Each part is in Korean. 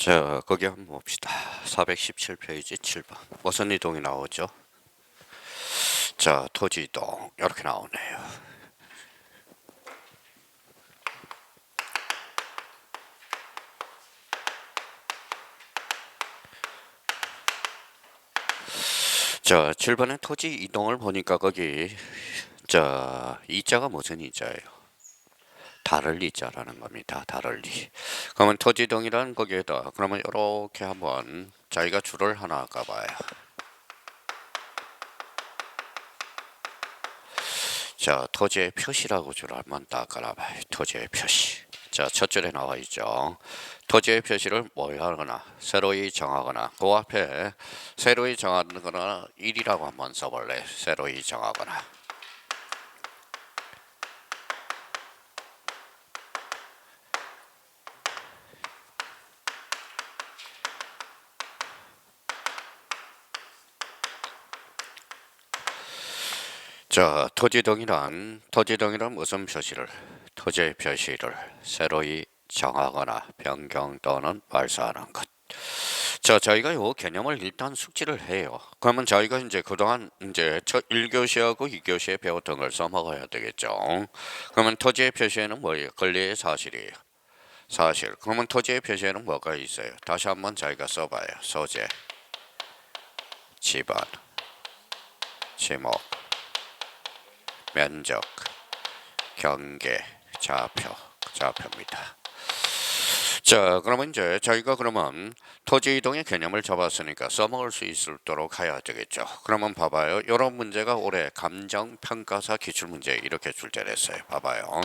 자, 거기 한번 봅시다. 417페이지 7번. 무슨 이동이 나오죠? 자, 토지 이동. 이렇게 나오네요. 자, 7번에 토지 이동을 보니까 거기 이자가 무슨 이자예요? 다를 이자라는 겁니다. 다를 이. 그러면 토지 이동이란 거기에다 그러면 이렇게 한번 자기가 줄을 하나 까봐요. 자, 토지의 표시라고 줄 한번 딱 깔아봐요. 토지의 표시. 자, 첫 줄에 나와 있죠. 토지의 표시를 뭘 하거나 새로이 정하거나 그 앞에 새로이 정하거나 1이라고 한번 써볼래. 새로이 정하거나. 자, 토지동이란 무슨 표시를 토지의 표시를 새로이 정하거나 변경 또는 말소하는 것. 자, 저희가 요 개념을 일단 숙지를 해요. 그러면 저희가 이제 그동안 이제 첫 1교시하고 2교시에 배웠던 걸 써먹어야 되겠죠. 그러면 토지의 표시에는 뭐예요? 권리의 사실이에요. 사실. 그러면 토지의 표시에는 뭐가 있어요? 다시 한번 저희가 써봐요. 소재, 지번, 지목, 면적, 경계, 좌표입니다. 자, 그러면 이제 저희가 그러면 토지 이동의 개념을 잡았으니까 써먹을 수 있도록 해야 되겠죠. 그러면 봐봐요. 이런 문제가 올해 감정평가사 기출문제 이렇게 출제됐어요. 봐봐요.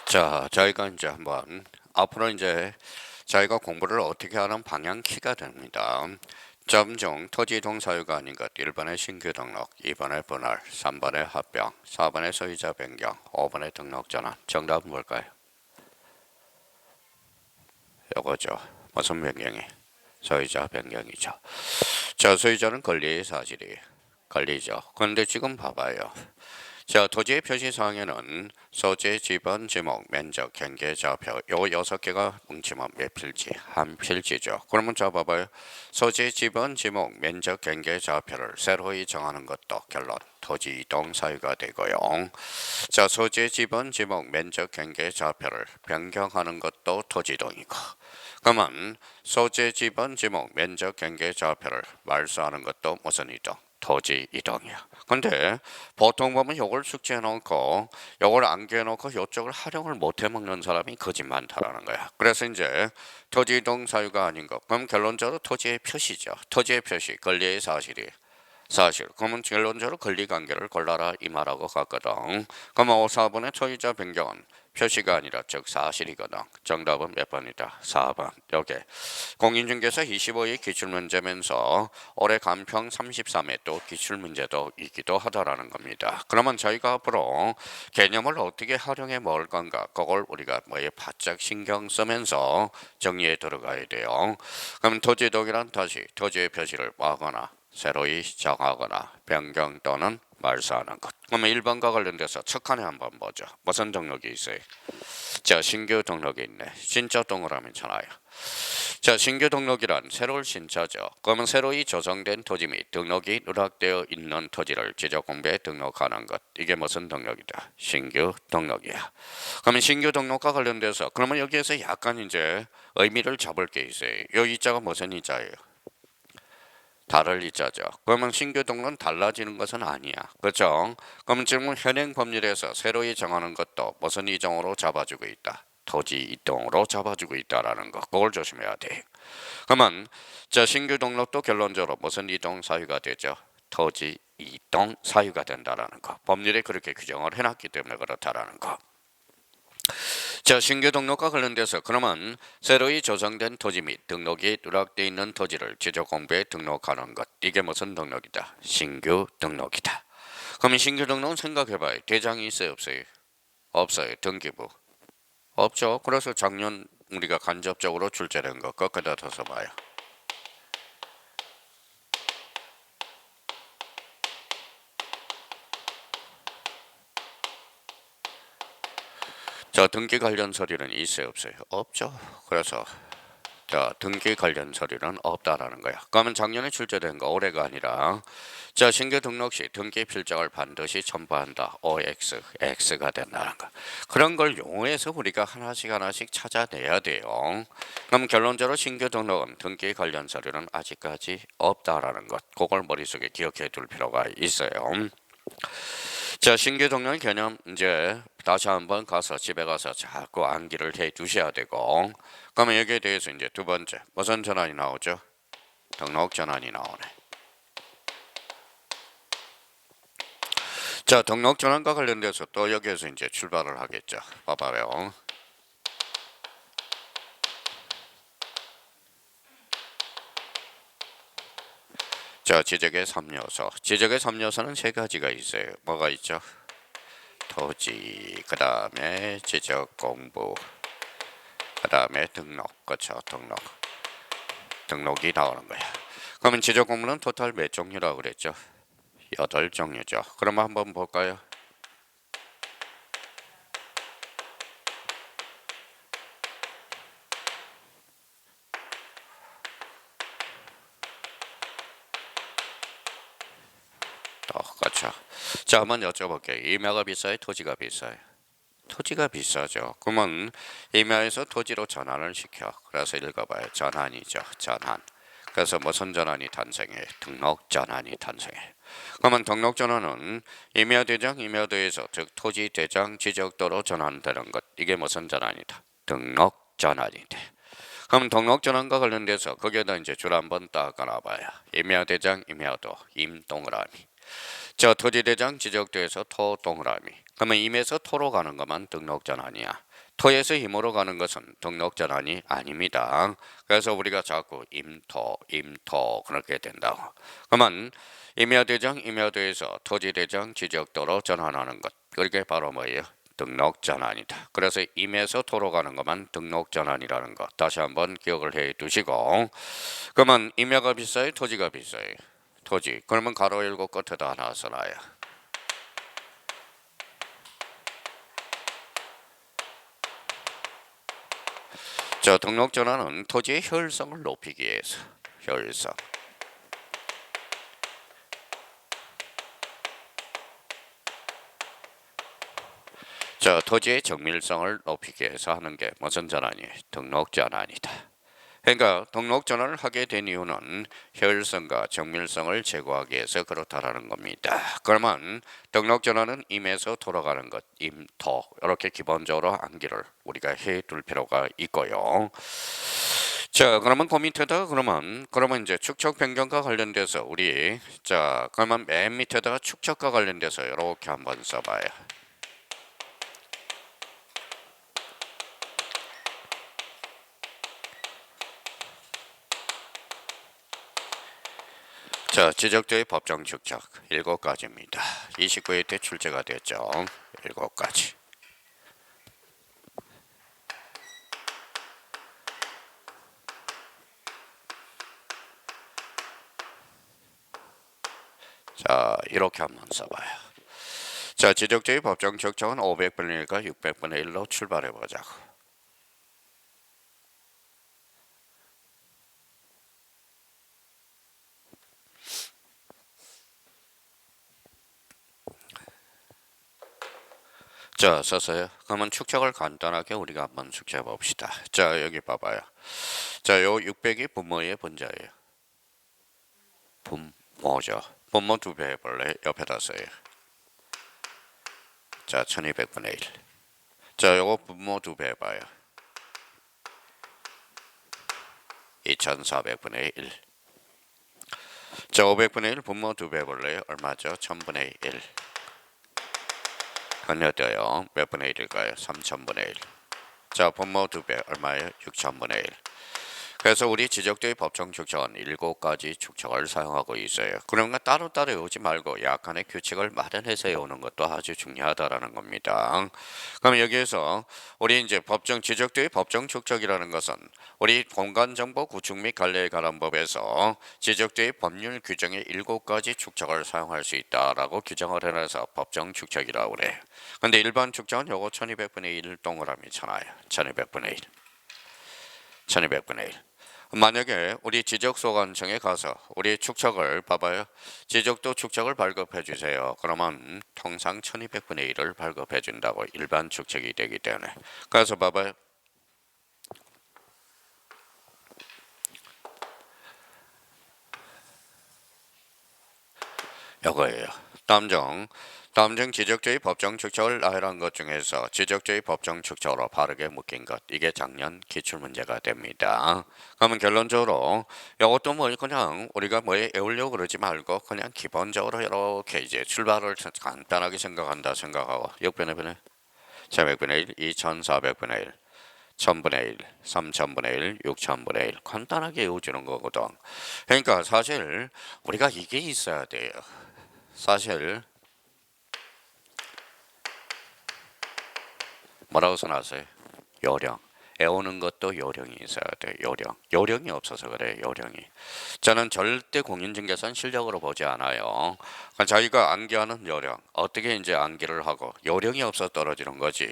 자, 저희가 이제 한번 앞으로 이제 저희가 공부를 어떻게 하는 방향 키가 됩니다. 점중 토지 이동 사유가 아닌 것 1번의 신규 등록, 2번의 분할, 3번의 합병, 4번의 소유자 변경, 5번의 등록 전환. 정답은 뭘까요? 요거죠. 무슨 변경이? 소유자 변경이죠. 자, 소유자는 권리의 사실이 권리죠. 그런데 지금 봐봐요. 자, 토지의 표시사항에는 소재, 지번, 지목, 면적, 경계, 좌표 요 6개가 뭉치면 몇 필지? 한 필지죠. 그러면 자 봐봐요. 소재, 지번, 지목, 면적, 경계, 좌표를 새로이 정하는 것도 결론 토지 이동 사유가 되고요. 자, 소재, 지번, 지목, 면적, 경계, 좌표를 변경하는 것도 토지 이동이고 그러면 소재, 지번, 지목, 면적, 경계, 좌표를 말소하는 것도 무슨 이동? 토지 이동이야. 근데 보통 보면 요걸 숙지해 놓고 요걸 안겨 놓고 요쪽을 활용을 못 해 먹는 사람이 거짓 많다라는 거야. 그래서 이제 토지 이동 사유가 아닌 것. 그럼 결론적으로 토지의 표시죠. 토지의 표시, 권리의 사실이 사실. 그러면 결론적으로 권리 관계를 골라라 이 말하고 갔거든. 그러면 4번의 소유자 변경은 표시가 아니라 즉 사실이거든. 정답은 몇 번이다? 4번. 여기 공인중개사 25의 기출문제면서 올해 간평 33회 또 기출문제도 있기도 하다라는 겁니다. 그러면 저희가 앞으로 개념을 어떻게 활용해 먹을 건가 그걸 우리가 뭐에 바짝 신경 쓰면서 정리해 들어가야 돼요. 그럼 토지동이란 다시 토지의 표시를 하거나 새로이 정하거나 변경 또는 말소하는 것. 그러면 1번과 관련돼서 첫 칸에 한번 보죠. 무슨 등록이 있어요? 자, 신규 등록이 있네. 신차 동그라미 잖아요. 자, 신규 등록이란 새로운 신차죠. 그러면 새로이 조성된 토지 및 등록이 누락되어 있는 토지를 지적공부에 등록하는 것. 이게 무슨 등록이다? 신규 등록이야. 그러면 신규 등록과 관련돼서 그러면 여기에서 약간 이제 의미를 잡을 게 있어요. 이 이자가 무슨 이자예요? 다를 이자죠. 그러면 신규 등록은 달라지는 것은 아니야. 그렇죠? 그러면 지금 현행 법률에서 새로이 정하는 것도 무슨 이정으로 잡아주고 있다. 토지 이동으로 잡아주고 있다라는 거. 그걸 조심해야 돼. 그러면 자 신규 등록도 결론적으로 무슨 이동 사유가 되죠? 토지 이동 사유가 된다라는 거. 법률에 그렇게 규정을 해놨기 때문에 그렇다라는 거. 자, 신규 등록과 관련돼서 그러면 새로이 조성된 토지 및 등록이 누락되어 있는 토지를 지적공부에 등록하는 것. 이게 무슨 등록이다? 신규 등록이다. 그러면 신규 등록은 생각해봐요. 대장이 있어요, 없어요? 없어요. 등기부. 없죠. 그래서 작년 우리가 간접적으로 출제된 거 거기다 둬서 봐요. 자, 등기 관련 서류는 있어요, 없어요? 없죠. 그래서 자, 등기 관련 서류는 없다라는 거야. 그러면 작년에 출제된 거 올해가 아니라 자, 신규 등록 시 등기 필적을 반드시 첨부한다. OX, X가 된다는 거. 그런 걸 용어에서 우리가 하나씩 찾아내야 돼요. 그럼 결론적으로 신규 등록은 등기 관련 서류는 아직까지 없다라는 것. 그걸 머릿속에 기억해 둘 필요가 있어요. 자, 신규 등록 개념 이제 다시 한번 가서 집에 가서 자꾸 암기를 해 두셔야 되고, 그러면 여기에 대해서 이제 두 번째 무슨 전환이 나오죠? 등록 전환이 나오네. 자, 등록 전환과 관련돼서 또 여기에서 이제 출발을 하겠죠. 봐봐요. 자, 지적의 3요소. 지적의 3요소는 세 가지가 있어요. 뭐가 있죠? 토지, 그 다음에 지적 공부, 그 다음에 등록. 그렇죠, 등록이 나오는 거야. 그러면 지적 공부는 토탈 몇 종류라고 그랬죠? 8종류죠. 그러면 한번 볼까요? 그렇죠. 자, 한번 여쭤볼게요. 임야가 비싸요? 토지가 비싸요? 토지가 비싸죠. 그러면 임야에서 토지로 전환을 시켜. 그래서 읽어봐요. 전환이죠. 전환. 그래서 무슨 전환이 탄생해? 등록 전환이 탄생해. 그러면 등록 전환은 임야대장, 임야도에서 즉 토지 대장 지적도로 전환되는 것. 이게 무슨 전환이다? 등록 전환이 돼. 그럼 등록 전환과 관련돼서 거기에다 이제 줄 한번 딱 깔아봐요. 임야대장, 임야도, 임동그라미. 저 토지대장 지적도에서 토 동그라미. 그러면 임에서 토로 가는 것만 등록 전환이야. 토에서 임으로 가는 것은 등록 전환이 아닙니다. 그래서 우리가 자꾸 임토 그렇게 된다고. 그러면 임야대장 임야도에서 토지대장 지적도로 전환하는 것. 그게 바로 뭐예요? 등록 전환이다. 그래서 임에서 토로 가는 것만 등록 전환이라는 것. 다시 한번 기억을 해 두시고. 그러면 임야가 비싸요? 토지가 비싸요? 토지. 그러면 가로 열고 끝에다 하나 써놔요. 자, 등록 전환은 토지의 효율성을 높이기 위해서 효율성. 자, 토지의 정밀성을 높이기 위해서 하는 게 무슨 전환이에요? 등록 전환이다. 그러니까 등록 전환을 하게 된 이유는 효율성과 정밀성을 제고하기 위해서 그렇다라는 겁니다. 그러면 등록 전환은 임에서 돌아가는 것, 임토 이렇게 기본적으로 암기를 우리가 해둘 필요가 있고요. 자, 그러면 그 밑에다가 그러면 이제 축척 변경과 관련돼서 우리 자 그러면 맨 밑에다가 축척과 관련돼서 이렇게 한번 써봐요. 자, 지적도의 법정 축척 7가지입니다. 29회 때 출제가 됐죠. 7가지. 자, 이렇게 한번 써봐요. 자, 지적도의 법정 축척은 500분의 1과 600분의 1로 출발해 보자고. 자, 썼어요. 그러면 축척을 간단하게 우리가 한번 숙지해 봅시다. 자, 여기 봐봐요. 자, 요 600이 분모의 분자예요. 분모죠. 분모 2배 해볼래? 옆에다 써요. 자, 1200분의 1. 자, 요거 분모 2배 해봐요. 2400분의 1. 자, 500분의 1 분모 2배 해볼래요? 얼마죠? 1000분의 1. 건너뛰어요. 몇 분의 1일까요? 3000분의 1. 자, 분모 2배 얼마예요? 6000분의 1. 그래서 우리 지적도의 법정 축척은 7가지 축척을 사용하고 있어요. 그러니까 따로따로 외우지 말고 약간의 규칙을 마련해서 외우는 것도 아주 중요하다라는 겁니다. 그럼 여기에서 우리 이제 법정 지적도의 법정 축척이라는 것은 우리 공간정보 구축 및 관리에 관한 법에서 지적도의 법률 규정의 7가지 축척을 사용할 수 있다라고 규정을 해놔서 법정 축척이라고 그래요. 근데 일반 축척은 요거 1200분의 1 동그라미잖아요. 1200분의 1. 1200분의 1. 만약에 우리 지적소관청에 가서 우리 축척을 봐봐요. 지적도 축척을 발급해 주세요. 그러면 통상 1200분의 1을 발급해 준다고 일반 축척이 되기 때문에. 그래서 봐봐요. 이거예요. 다음중 지적주의 법정 축척을 나열한 것 중에서 지적주의 법정 축척으로 바르게 묶인 것, 이게 작년 기출문제가 됩니다. 그러면 결론적으로 이것도 뭐 그냥 우리가 뭐 외우려고 그러지 말고 그냥 기본적으로 이렇게 이제 출발을 간단하게 생각하고 6분의 1, 1100분의 1, 2400분의 1, 1000분의 1, 3000분의 1, 6000분의 1 간단하게 외워주는 거거든. 그러니까 사실 우리가 이게 있어야 돼요. 사실 뭐라고 써놨어요? 요령. 외우는 것도 요령이 있어야 돼. 요령이 없어서 그래. 요령이. 저는 절대 공인중개사는 실력으로 보지 않아요. 그러니까 자기가 암기하는 요령. 어떻게 이제 암기를 하고 요령이 없어 떨어지는 거지.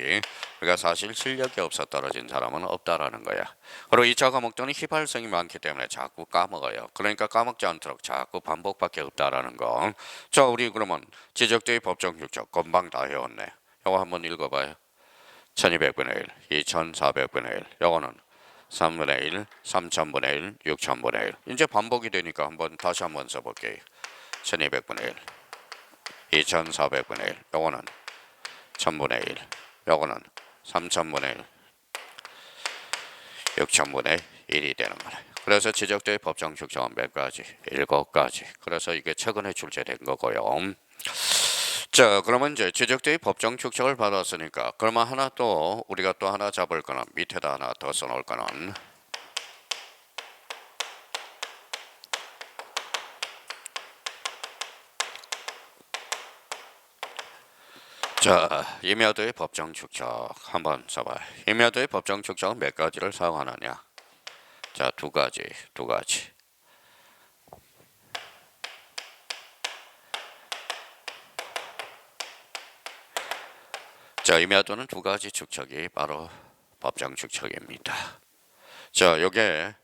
그러니까 사실 실력이 없어 떨어진 사람은 없다라는 거야. 그리고 2차 과목들은 휘발성이 많기 때문에 자꾸 까먹어요. 그러니까 까먹지 않도록 자꾸 반복밖에 없다라는 거. 자, 우리 그러면 지적대의 법정 규칙 금방 다 해왔네. 이거 한번 읽어봐요. 1200분의 1, 2400분의 1, 요거는 3분의 1, 3000분의 1, 6000분의 1. 이제 반복이 되니까 다시 한번 써볼게요. 1200분의 1, 2400분의 1, 요거는 1000분의 1, 요거는 3000분의 1, 6000분의 1이 되는 거네. 그래서 지적대의 법정 축척은 몇 가지? 7가지. 그래서 이게 최근에 출제된 거고요. 자, 그러면 이제 지적대의 법정 축척을 받았으니까 그러면 하나 또 우리가 또 하나 잡을 거는 밑에다 하나 더 써놓을 거는 자, 임야도의 법정 축척 한번 써봐요. 임야도의 법정 축척은 몇 가지를 사용하느냐? 자, 두 가지. 자, 임야도는 2가지 축척이 바로 법정 축척입니다. 자, 요게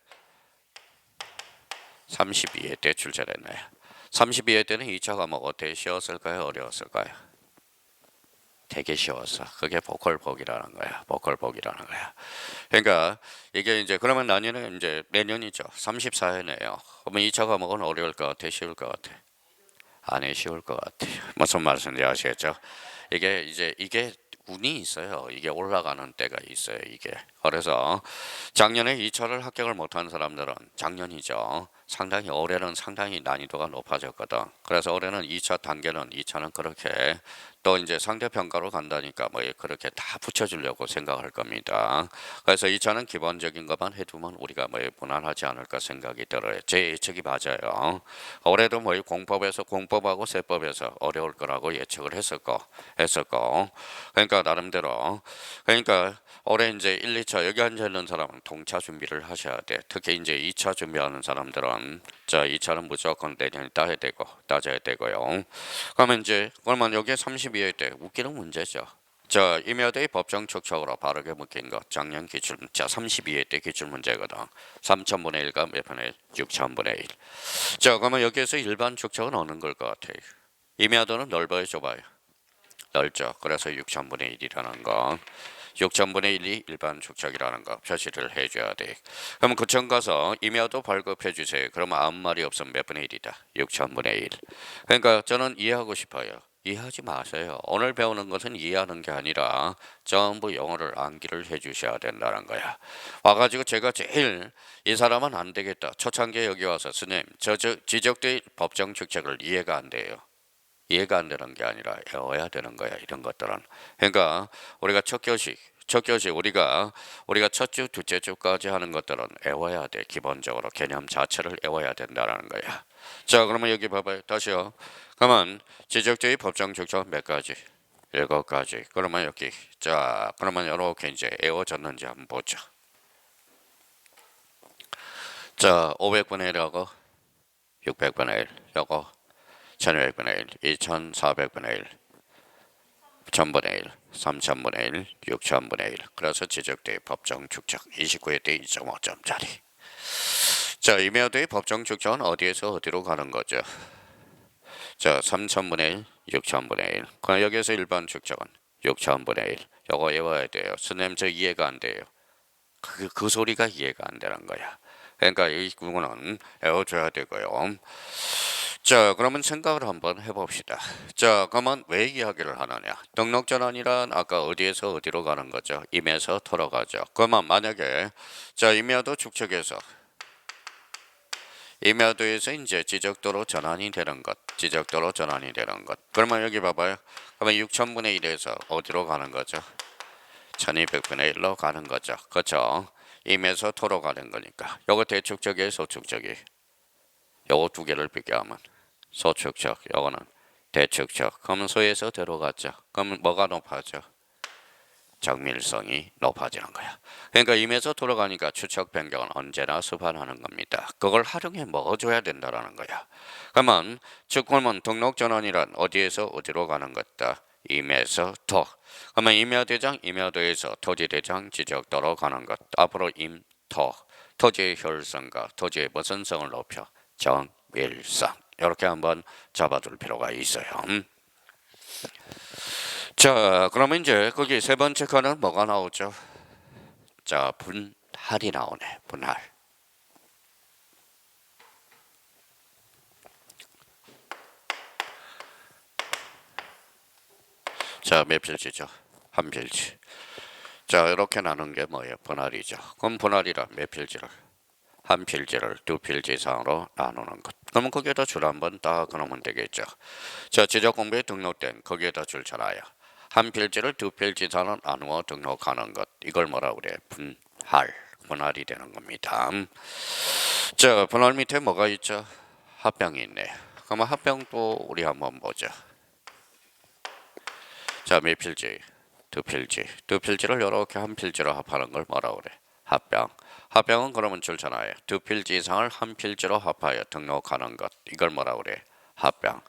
32회 때 출제됐네요. 32회 때는 2차 과목 어떻게 쉬웠을까요? 어려웠을까요? 되게 쉬웠어. 그게 보컬복이라는 거야. 그러니까 이게 이제 그러면 나뉘는 이제 내년이죠. 34회네요. 그러면 2차 과목은 어려울 것 같아? 쉬울 것 같아? 안 쉬울 것 같아. 무슨 말씀인지 아시겠죠? 이게 운이 있어요. 이게 올라가는 때가 있어요. 이게. 그래서 작년에 2차를 합격을 못한 사람들은 작년이죠. 상당히 올해는 상당히 난이도가 높아졌거든. 그래서 올해는 2차 단계는 2차는 그렇게 또 이제 상대 평가로 간다니까 뭐 그렇게 다 붙여주려고 생각할 겁니다. 그래서 2차는 기본적인 것만 해두면 우리가 뭐 무난하지 않을까 생각이 들어요. 제 예측이 맞아요. 올해도 뭐 공법에서 공법하고 세법에서 어려울 거라고 예측을 했었고 그러니까 나름대로 그러니까 올해 이제 1, 2차 여기 앉아 있는 사람은 동차 준비를 하셔야 돼. 특히 이제 2차 준비하는 사람들은 자 2차는 무조건 내년에 따져야 되고요. 그러면 여기에 32회 때 웃기는 문제죠. 자, 임야대의 법정 축척으로 바르게 묶인 것 작년 기출 자 32회 때 기출 문제거든. 3000분의 1과 몇 분의 6000분의 1. 자, 그러면 여기에서 일반 축척은 어느 걸 것 같아요? 임야도는 넓어요, 좁아요? 넓죠. 그래서 6000분의 1이라는 거. 6000분의 1이 일반 축척이라는 거 표시를 해줘야 돼. 그럼 구청 가서 임야도 발급해 주세요. 그러면 아무 말이 없으면 몇 분의 1이다? 6000분의 1. 그러니까 저는 이해하고 싶어요. 이해하지 마세요. 오늘 배우는 것은 이해하는 게 아니라 전부 영어를 암기를 해주셔야 된다는 거야. 와가지고 제가 제일 이 사람은 안 되겠다. 초창기에 여기 와서 스님 지적될 법정 축책을 이해가 안 돼요. 이해가 안 되는 게 아니라 외워야 되는 거야. 이런 것들은. 그러니까 우리가 첫 교시 우리가 첫 주, 둘째 주까지 하는 것들은 외워야 돼. 기본적으로 개념 자체를 외워야 된다는 거야. 자, 그러면 여기 봐봐요. 다시요. 그러면 지적주의 법정 축적 몇 가지? 7가지. 그러면 여기 자, 그러면 이렇게 이제 외워졌는지 한번 보죠. 자, 500분의 1하고 600분의 1, 요거 1200분의 1, 2400분의 1, 1000분의 1, 3000분의 1, 6000분의 1. 그래서 지적대의 법정 축적 29회 때 2.5점짜리. 자, 이메어대의 법정 축적은 어디에서 어디로 가는 거죠? 자, 3000분의 1, 6000분의 1. 그럼 여기서 일반 축적은 6000분의 1. 요거 외워야 돼요. 스님 저 이해가 안 돼요. 그 소리가 이해가 안 되는 거야. 그러니까 이 구문은 외워줘야 되고요. 자, 그러면 생각을 한번 해봅시다. 자, 그러면 왜 이야기를 하느냐? 등록전환이란 아까 어디에서 어디로 가는 거죠? 임에서 토로 가죠. 그러면 만약에 자, 임야도 축척에서 임야도에서 이제 지적도로 전환이 되는 것, 지적도로 전환이 되는 것. 그러면 여기 봐봐요. 그러면 6000분의 1에서 어디로 가는 거죠? 1200분의 1로 가는 거죠. 그렇죠? 임에서 토로 가는 거니까. 요거 대축적이에요, 소축적이. 요거 두 개를 비교하면 소축적, 요거는 대축적. 그러면 소에서 들어갔죠. 그러면 뭐가 높아져? 정밀성이 높아지는 거야. 그러니까 임에서 돌아가니까 추적 변경은 언제나 수반하는 겁니다. 그걸 활용해 먹어줘야 된다라는 거야. 그러면 즉홀문 등록 전환이란 어디에서 어디로 가는 것다? 임에서 토. 그러면 임야대장, 임야도에서 토지대장 지적도로 가는 것. 앞으로 임토. 토지의 효율성과 토지의 무슨 성을 높여? 정밀성. 이렇게 한번 잡아둘 필요가 있어요. 자, 그러면 이제 거기 세 번째 칸은 뭐가 나오죠? 자, 분할이 나오네. 분할. 자, 몇 필지죠? 한 필지. 자, 이렇게 나눈 게 뭐예요? 분할이죠. 그럼 분할이라 몇 필지를? 한 필지를 두 필지 이상으로 나누는 것. 그러면 거기에다 줄 한번 딱 그러면 되겠죠. 자, 지적 공부에 등록된 거기에다 줄 쳐놔요. 한 필지를 두 필지 이상으로 나누어 등록하는 것. 이걸 뭐라 그래? 분할. 분할이 되는 겁니다. 자, 분할 밑에 뭐가 있죠? 합병이 있네. 그러면 합병도 우리 한번 보죠. 자, 몇 필지? 두 필지. 두 필지를 이렇게 한 필지로 합하는 걸 뭐라 그래? 합병. 합병은 그러면 줄잖아요. 두 필지 이상을 한 필지로 합하여 등록하는 것. 이걸 뭐라 그래? 합병.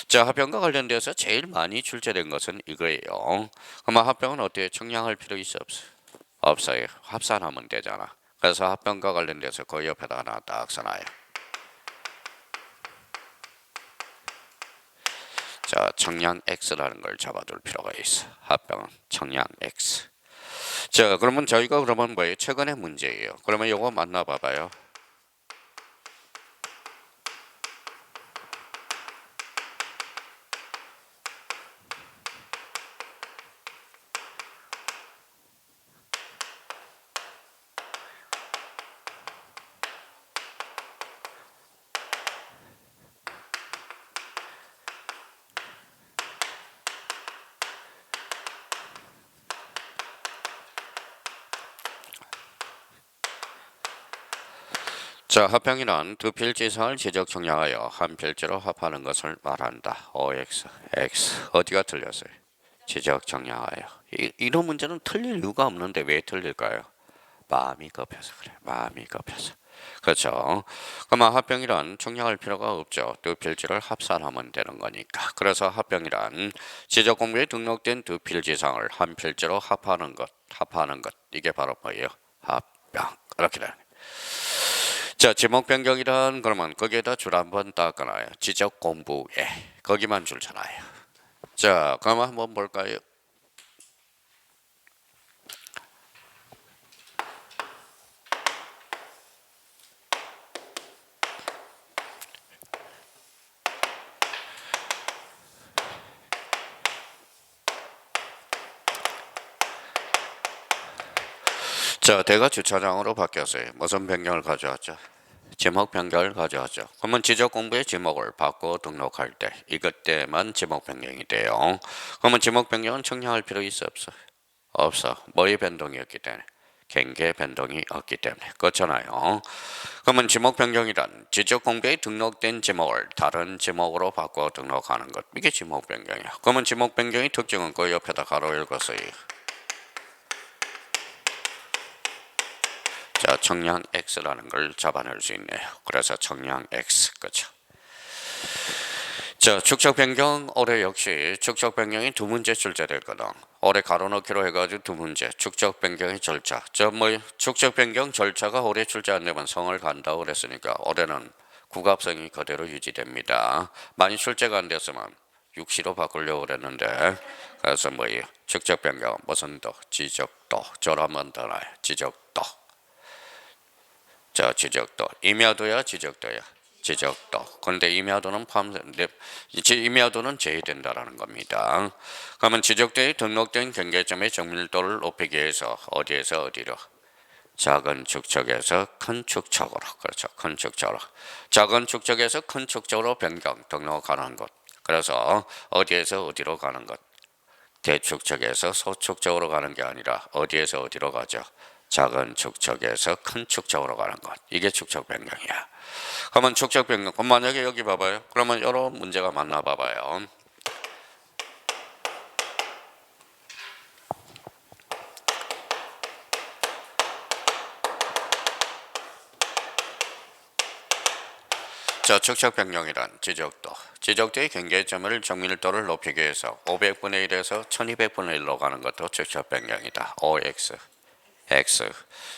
자, 합병과 관련돼서 제일 많이 출제된 것은 이거예요. 그러면 합병은 어떻게 청량할 필요 있어 없어? 없어요. 합산하면 되잖아. 그래서 합병과 관련돼서 그 옆에다 하나 딱 써놔요. 자, 청량 X라는 걸 잡아둘 필요가 있어. 합병은 청량 X. 자, 그러면 저희가 그러면 뭐예요? 최근의 문제예요. 그러면 요거 만나봐봐요. 자, 합병이란 두 필지 이상을 지적 청량하여 한 필지로 합하는 것을 말한다. OX, X. 어디가 틀렸어요? 지적 청량하여. 이런 문제는 틀릴 이유가 없는데 왜 틀릴까요? 마음이 급해서 그래. 마음이 급해서. 그렇죠. 그러면 합병이란 청량할 필요가 없죠. 두 필지를 합산하면 되는 거니까. 그래서 합병이란 지적 공부에 등록된 두 필지상을 한 필지로 합하는 것. 이게 바로 뭐예요? 합병. 그렇게 되는 거예요. 자, 지목 변경이란 그러면 거기에다 줄 한번 닦아놔요. 지적 공부에 거기만 줄 쳐놔요. 자, 그러면 한번 볼까요? 자, 대가 주차장으로 바뀌었어요. 무슨 변경을 가져왔죠? 지목 변경을 가져왔죠. 그러면 지적 공부의 지목을 바꿔 등록할 때 이것 때만 지목 변경이 돼요. 그러면 지목 변경은 청량할 필요 있어 없어? 없어. 뭐의 변동이었기 때문에? 경계 변동이 없기 때문에. 그렇잖아요. 그러면 지목 변경이란 지적 공부에 등록된 지목을 다른 지목으로 바꿔 등록하는 것. 이게 지목 변경이야. 그러면 지목 변경의 특징은 그 옆에다 가로 읽었어요. 자, 청량 X라는 걸 잡아낼 수 있네요. 그래서 청량 X, 그렇죠. 자, 축적 변경 올해 역시 축적 변경이 두 문제 출제될 거다. 올해 가로넣기로 해가지고 두 문제 축적 변경의 절차. 축적 변경 절차가 올해 출제 안 되면 성을 간다고 그랬으니까 올해는 국합성이 그대로 유지됩니다. 많이 출제가 안 됐으면 육시로 바꾸려고 그랬는데 그래서 축적 변경 무슨 도 지적도 저라면 더 나요. 지적도. 자, 지적도. 임야도야, 지적도야. 지적도. 그런데 임야도는 임야도는 제외된다라는 겁니다. 그러면 지적도에 등록된 경계점의 정밀도를 높이기 위해서 어디에서 어디로? 작은 축척에서 큰 축척으로. 그렇죠. 큰 축척으로. 작은 축척에서 큰 축척으로 변경 등록하는 것. 그래서 어디에서 어디로 가는 것? 대축척에서 소축척으로 가는 게 아니라 어디에서 어디로 가죠? 작은 축척에서 큰 축척으로 가는 것. 이게 축척 변경이야. 그러면 축척 변경. 그럼 만약에 여기 봐봐요. 그러면 이런 문제가 맞나 봐봐요. 자, 축척 변경이란 지적도. 지적도의 경계점을 정밀도를 높이기 위해서 500분의 1에서 1200분의 1로 가는 것도 축척 변경이다. OX. X.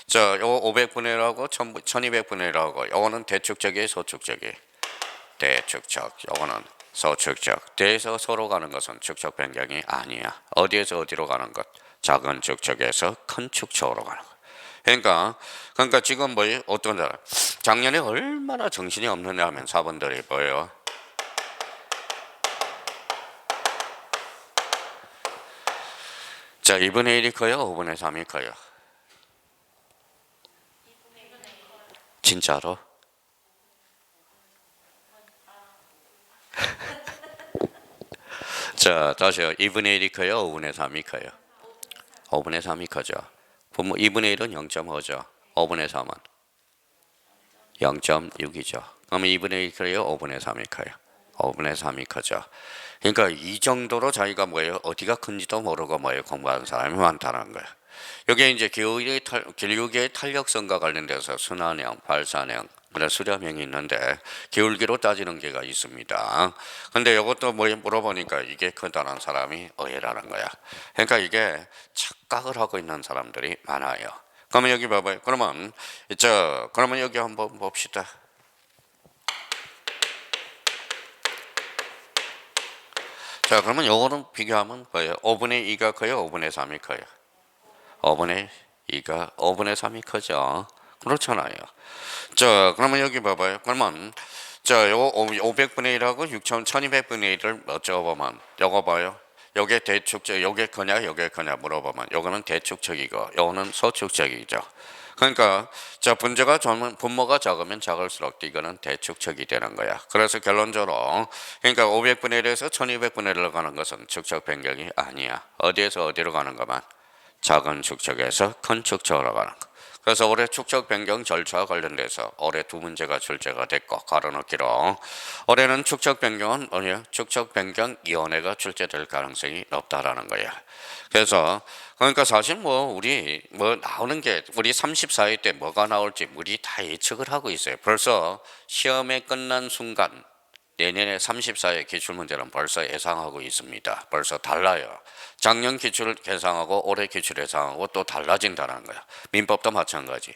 자, 요 500분의 1하고 1200분의 1하고 요거는 대축적이 소축적이 대축적. 요거는 소축적. 대에서 소로 가는 것은 축적 변경이 아니야. 어디에서 어디로 가는 것? 작은 축적에서 큰 축적으로 가는 것. 그러니까 지금 어떤 사람 작년에 얼마나 정신이 없느냐 하면 4번들이 뭐예요? 자, 2분의 1이 커요? 5분의 3이 커요? 진짜로? 자, 다시요. 2분의 1이 커요? 5분의 3이 커요? 5분의 3이 커죠. 2분의 1은 0.5죠. 5분의 3은 0.6이죠. 그러면 2분의 1이 커요? 5분의 3이 커요? 5분의 3이 커죠. 그러니까 이 정도로 자기가 어디가 큰지도 모르고 공부하는 사람이 많다는 거예요. 여기에 이제 기울기의 탄력성과 관련돼서 순환형, 발산형, 그런 수렴형이 있는데 기울기로 따지는 게가 있습니다. 근데 이것도 물어보니까 이게 크다는 사람이 의외라는 거야. 그러니까 이게 착각을 하고 있는 사람들이 많아요. 그러면 여기 봐봐요. 그러면 여기 한번 봅시다. 자, 그러면 요거는 비교하면 뭐예요? 5분의 2가 커요? 5분의 3이 커요? 5분의 2가 5분의 3이 크죠? 그렇잖아요. 자, 그러면 여기 봐봐요. 그러면 자, 요 500분의 1하고 1200분의 1을 어쩌보면 요거 봐요. 요게 대축적, 요게 크냐 물어보면 요거는 대축적이고 요거는 소축적이죠. 그러니까 자, 분모가 작으면 작을수록 이거는 대축적이 되는 거야. 그래서 결론적으로 그러니까 500분의 1에서 1200분의 1로 가는 것은 축적 변경이 아니야. 어디에서 어디로 가는 거만? 작은 축적에서 큰 축적으로 가는 거. 그래서 올해 축적 변경 절차와 관련돼서 올해 두 문제가 출제가 됐고 가로넣기로 올해는 축적 변경은 축적 변경 위원회가 출제될 가능성이 높다라는 거야. 그래서 그러니까 사실 우리 나오는 게 우리 34회 때 뭐가 나올지 우리 다 예측을 하고 있어요. 벌써 시험에 끝난 순간 내년에 34회 기출문제는 벌써 예상하고 있습니다. 벌써 달라요. 작년 기출 예상하고 올해 기출 예상하고 또 달라진다는 거야. 민법도 마찬가지.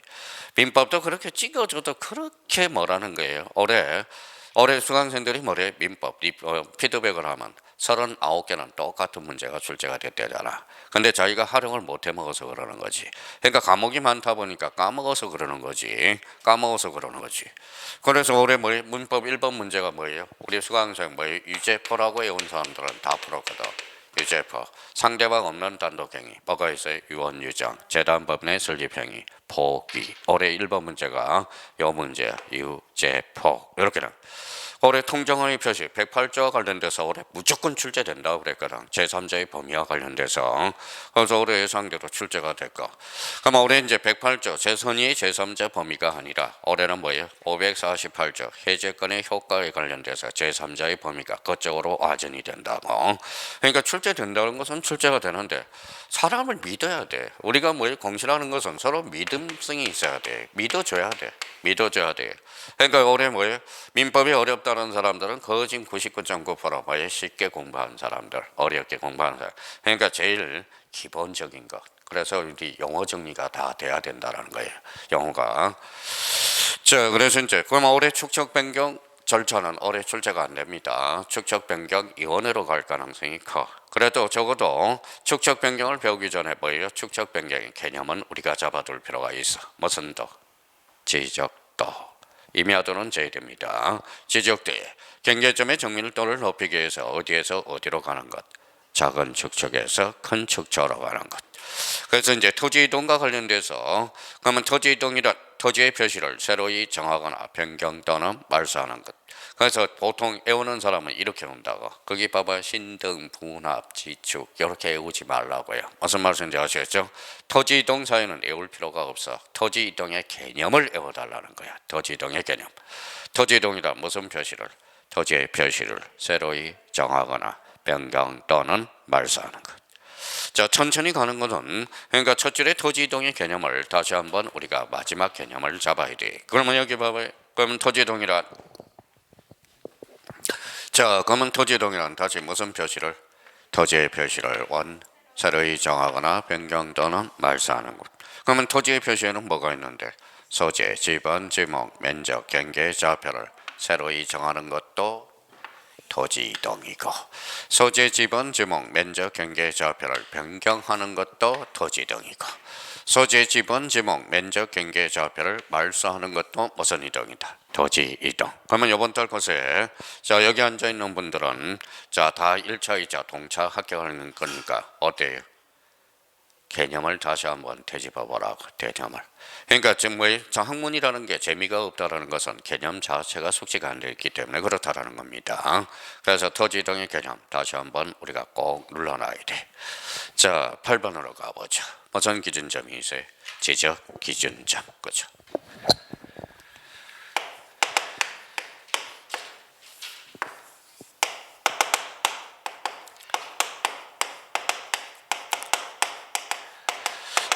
민법도 그렇게 찍어줘도 그렇게 뭐라는 거예요. 올해 수강생들이 민법 피드백을 하면 39개는 똑같은 문제가 출제가 됐대잖아. 근데 자기가 활용을 못 해먹어서 그러는 거지. 그러니까 과목이 많다 보니까 까먹어서 그러는 거지. 그래서 올해 문법 1번 문제가 뭐예요? 우리 수강생 유제표라고 해온 사람들은 다 풀었거든. 유죄법. 상대방 없는 단독행위. 뭐가 있어요? 유언유정. 재단법내 설립행위. 포기. 올해 1번 문제가 요 문제 유죄폭. 이렇게 올해 통정원의 표시 108조와 관련돼서 올해 무조건 출제된다고 그랬거든. 제3자의 범위와 관련돼서. 그래서 올해 예상대로 출제가 될까. 그럼 올해 이제 108조 재선이 제3자 범위가 아니라 올해는 뭐예요? 548조 해제권의 효과에 관련돼서 제3자의 범위가 그쪽으로 와전이 된다고. 그러니까 출제된다는 것은 출제가 되는데 사람을 믿어야 돼. 우리가 뭐 공신하는 것은 서로 믿음성이 있어야 돼. 믿어줘야 돼. 믿어줘야 돼. 그러니까 올해 뭐예요? 민법이 어렵다는 사람들은 거의 지금 99.9% 뭐예요? 쉽게 공부한 사람들, 어렵게 공부하는 사람. 그러니까 제일 기본적인 것. 그래서 우리 영어 정리가 다 돼야 된다는 거예요. 영어가. 자, 그래서 이제 그럼 올해 축적 변경 절차는 올해 출제가 안 됩니다. 축적 변경 위원회로 갈 가능성이 커. 그래도 적어도 축적 변경을 배우기 전에 뭐예요? 축적 변경의 개념은 우리가 잡아둘 필요가 있어. 무슨 도? 지적도. 임야도는 제일입니다. 지적도에 경계점의 정밀도를 높이기 위해서 어디에서 어디로 가는 것. 작은 축척에서 큰 축척으로 가는 것. 그래서 이제 토지 이동과 관련돼서 그러면 토지 이동이란 토지의 표시를 새로이 정하거나 변경 또는 말소하는 것. 그래서 보통 외우는 사람은 이렇게 논다고. 거기 봐봐 신등, 분합, 지축 이렇게 외우지 말라고요. 무슨 말씀인지 아시겠죠? 토지 이동 사유는 외울 필요가 없어. 토지 이동의 개념을 외워달라는 거야. 토지 이동의 개념. 토지 이동이란 무슨 표시를? 토지의 표시를 새로이 정하거나 변경 또는 말소하는 것. 자, 천천히 가는 것은 그러니까 첫 줄의 토지 이동의 개념을 다시 한번 우리가 마지막 개념을 잡아야 돼. 그러면 여기 봐봐요. 그러면 토지 이동이란 자, 그러면 토지 이동이란 다시 무슨 표시를? 토지의 표시를 새로이 정하거나 변경 또는 말소하는 것. 그러면 토지의 표시에는 뭐가 있는데? 소재, 지번, 지목, 면적, 경계, 좌표를 새로이 정하는 것도 토지 이동이고 소재, 지번, 지목, 면적, 경계, 좌표를 변경하는 것도 토지 이동이고 소재, 지번, 지목, 면적, 경계, 좌표를 말소하는 것도 무슨 이동이다? 토지 이동. 그러면 이번 달 것에 자 여기 앉아 있는 분들은 자다 1차이자 동차 합격하는 거니까 어때요? 개념을 다시 한번 되짚어 보라고. 개념을. 그러니까 지금 뭐 학문이라는 게 재미가 없다라는 것은 개념 자체가 숙지가 안 되어 있기 때문에 그렇다라는 겁니다. 그래서 토지 이동의 개념 다시 한번 우리가 꼭 눌러놔야 돼. 자, 8번으로 가보자. 무슨 기준점이 있어요? 지적 기준점. 그죠?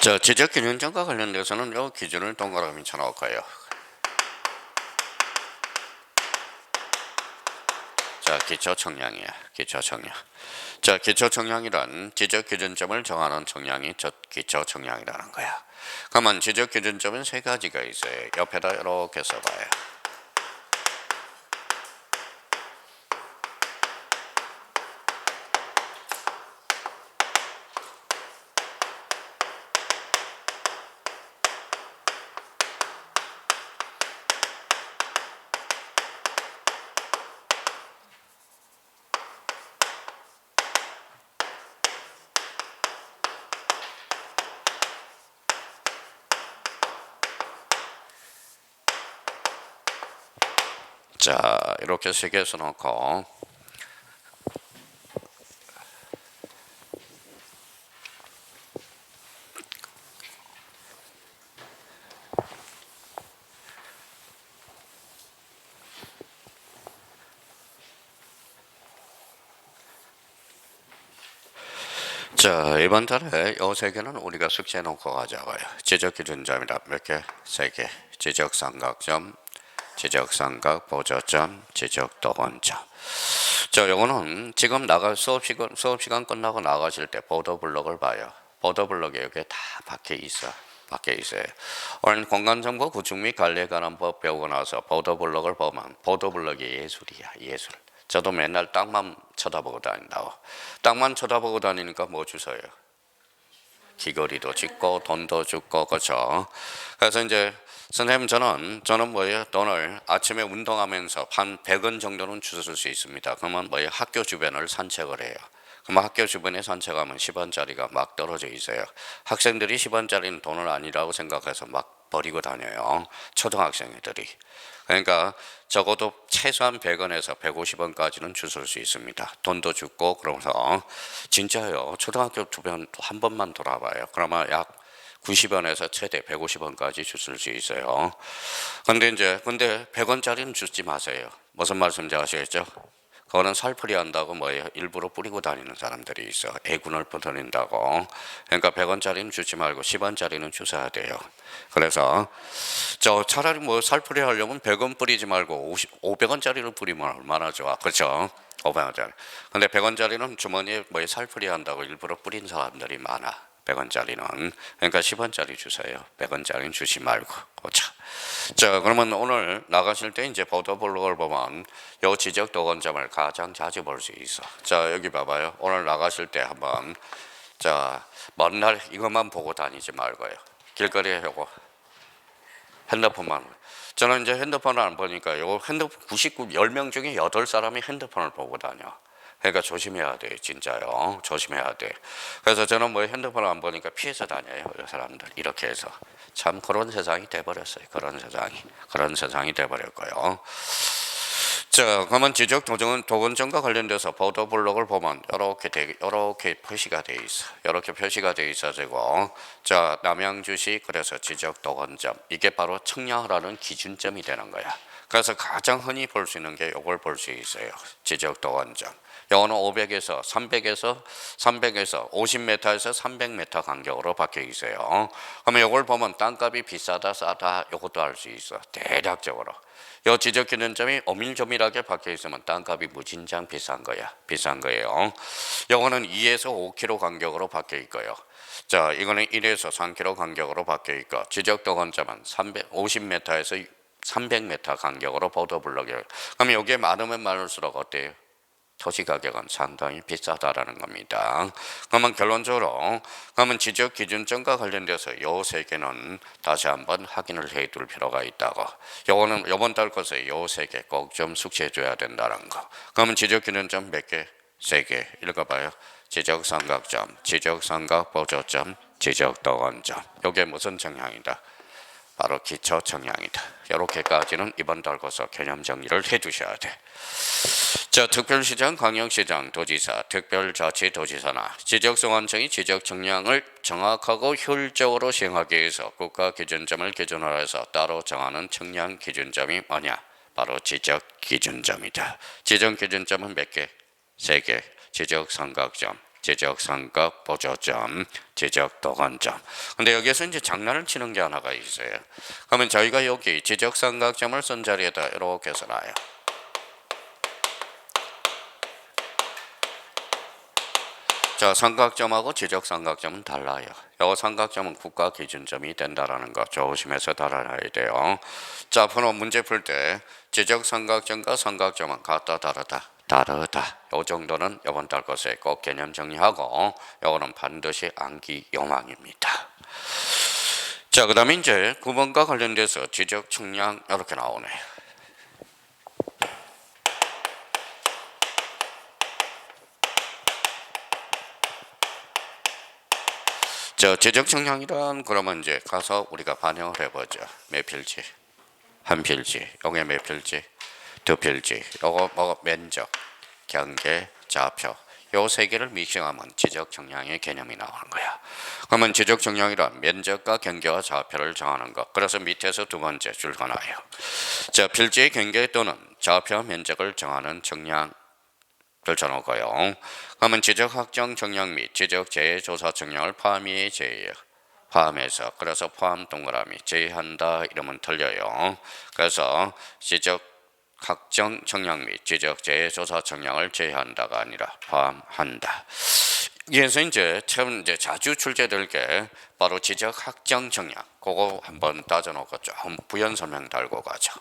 자, 지적 기준점과 관련돼서는 이 기준을 동그라미 쳐놓을 거예요. 자, 기초 청량이야. 기초 청량. 자, 기초 청량이란 지적 기준점을 정하는 청량이 기초 청량이라는 거야. 그러면 지적 기준점은 세 가지가 있어요. 옆에다 이렇게 써봐요. 자, 이렇게 세 개 써놓고 자, 이번 달에 이 세 개는 우리가 숙지해 놓고 가자고요. 지적 기준점이라 몇 개? 세 개. 지적 삼각점, 지적 삼각 보조점, 지적 도원점. 자, 요거는 지금 수업 시간 끝나고 나가실 때 보도블록을 봐요. 보도블록에 여기 다 박혀 있어. 밖에 있어요. 오늘 공간정보 구축 및 관리에 관한 법 배우고 나서 보도블록을 보면 보도블록이 예술이야. 예술. 저도 맨날 땅만 쳐다보고 다닌다고. 땅만 쳐다보고 다니니까 뭐 주워요? 귀걸이도 짓고 돈도 주고 그렇죠. 그래서 이제 선생님 저는 뭐예요? 돈을 아침에 운동하면서 한 100원 정도는 주실 수 있습니다. 그러면 뭐예요? 학교 주변을 산책을 해요. 그럼 학교 주변에 산책하면 10원짜리가 막 떨어져 있어요. 학생들이 10원짜리는 돈을 아니라고 생각해서 막 버리고 다녀요. 초등학생들이. 그러니까 적어도 최소한 100원에서 150원까지는 주술 수 있습니다. 돈도 죽고 그러면서 진짜요. 초등학교 주변 한 번만 돌아봐요. 그러면 약 90원에서 최대 150원까지 주실 수 있어요. 근데 100원짜리는 주지 마세요. 무슨 말씀인지 아시겠죠? 그거는 살풀이 한다고 뭐예요? 일부러 뿌리고 다니는 사람들이 있어. 애군을 부리는다고. 그러니까 100원짜리는 주지 말고 10원짜리는 주셔야 돼요. 그래서 저 차라리 뭐 살풀이 하려면 100원 뿌리지 말고 500원짜리를 뿌리면 얼마나 좋아. 그렇죠? 500원짜리. 근데 100원짜리는 주머니에 뭐 살풀이 한다고 일부러 뿌린 사람들이 많아. 100원짜리는. 그러니까 10원짜리 주세요. 100원짜리는 주지 말고. 자, 그러면 오늘 나가실 때 이제 보도블록을 보면 요 지적 도건점을 가장 자주 볼 수 있어. 자, 여기 봐봐요. 오늘 나가실 때 한번 자, 먼 날 이것만 보고 다니지 말고요. 길거리에 요거 핸드폰만. 저는 이제 핸드폰을 안 보니까 요 핸드폰 10명 중에 8사람이 핸드폰을 보고 다녀. 그러니까 조심해야 돼, 진짜요. 조심해야 돼. 그래서 저는 뭐 핸드폰을 안 보니까 피해서 다녀요, 이 사람들. 이렇게 해서. 참 그런 세상이 돼버렸어요. 그런 세상이 돼버렸고요. 자, 그러면 지적 도건점과 관련돼서 보도블록을 보면 이렇게 표시가 돼 있어. 이렇게 표시가 돼 있어지고, 자, 남양주시 그래서 지적 도건점 이게 바로 청량하라는 기준점이 되는 거야. 그래서 가장 흔히 볼 수 있는 게 이걸 볼 수 있어요. 지적 도건점. 요거는 500에서 300에서 50m에서 300m 간격으로 박혀 있어요. 그러면 이걸 보면 땅값이 비싸다 싸다 이것도 알 수 있어. 대략적으로. 요 지적 기준점이 오밀조밀하게 박혀 있으면 땅값이 무진장 비싼 거예요. 요거는 2에서 5km 간격으로 박혀 있고요. 자, 이거는 1에서 3km 간격으로 박혀 있고 지적 도건점은 50m에서 300m 간격으로 보도블록이에요. 그럼 여기에 많으면 많을수록 어때요? 토지 가격은 상당히 비싸다라는 겁니다. 그러면 결론적으로 그러면 지적 기준점과 관련돼서 요 세 개는 다시 한번 확인을 해둘 필요가 있다고. 요거는 이번 달 것에 요 세 개 꼭 좀 숙지해 줘야 된다는 거. 그러면 지적 기준점 몇 개? 세 개. 읽어봐요. 지적 삼각점, 지적 삼각 보조점, 지적 도건점. 요게 무슨 청량이다? 바로 기초 청량이다. 이렇게까지는 이번 달고서 개념 정리를 해두셔야 돼. 자, 특별시장, 광역시장, 도지사, 특별자치도지사나 지적소관청이 지적청량을 정확하고 효율적으로 시행하기 위해서 국가기준점을 기준으로 해서 따로 정하는 청량기준점이 뭐냐? 바로 지적기준점이다. 지적기준점은 몇 개? 세 개. 지적삼각점, 지적삼각 보조점, 지적도건점. 근데 여기에서 이제 장난을 치는 게 하나가 있어요. 그러면 저희가 여기 지적삼각점을 쓴 자리에다 이렇게 써놔요. 자, 삼각점하고 지적삼각점은 달라요. 이 삼각점은 국가기준점이 된다라는 거 조심해서 달아놔야 돼요. 자, 앞으로 문제 풀 때 지적삼각점과 삼각점은 같다 다르다. 이 정도는 이번 달 것에 꼭 개념 정리하고 이거는 반드시 암기 요망입니다. 자, 그 다음에 이제 9번과 관련돼서 지적 청량 이렇게 나오네. 저 지적 청량이란 그러면 이제 가서 우리가 반영을 해보죠. 몇 필지? 한 필지. 요게 몇 필지? 두 필지. 요거 뭐 면적, 경계, 좌표. 요 세 개를 믹싱하면 지적 청량의 개념이 나오는 거야. 그러면 지적 청량이란 면적과 경계와 좌표를 정하는 것. 그래서 밑에서 두 번째 줄 하나예요. 자, 필지의 경계 또는 좌표 면적을 정하는 청량 펼쳐놓고요. 그러면 지적 확정 청량 및 지적 재해 조사 청량을 포함이 제외해요. 포함해서 그래서 포함 동그라미 제외한다 이러면 틀려요. 그래서 지적 확정 청량 및 지적 재해 조사 청량을 제외한다가 아니라 포함한다. 그래서 이제 처음 이제 자주 출제될 게 바로 지적 확정 청량. 그거 한번 따져놓고 좀 부연 설명 달고 가죠.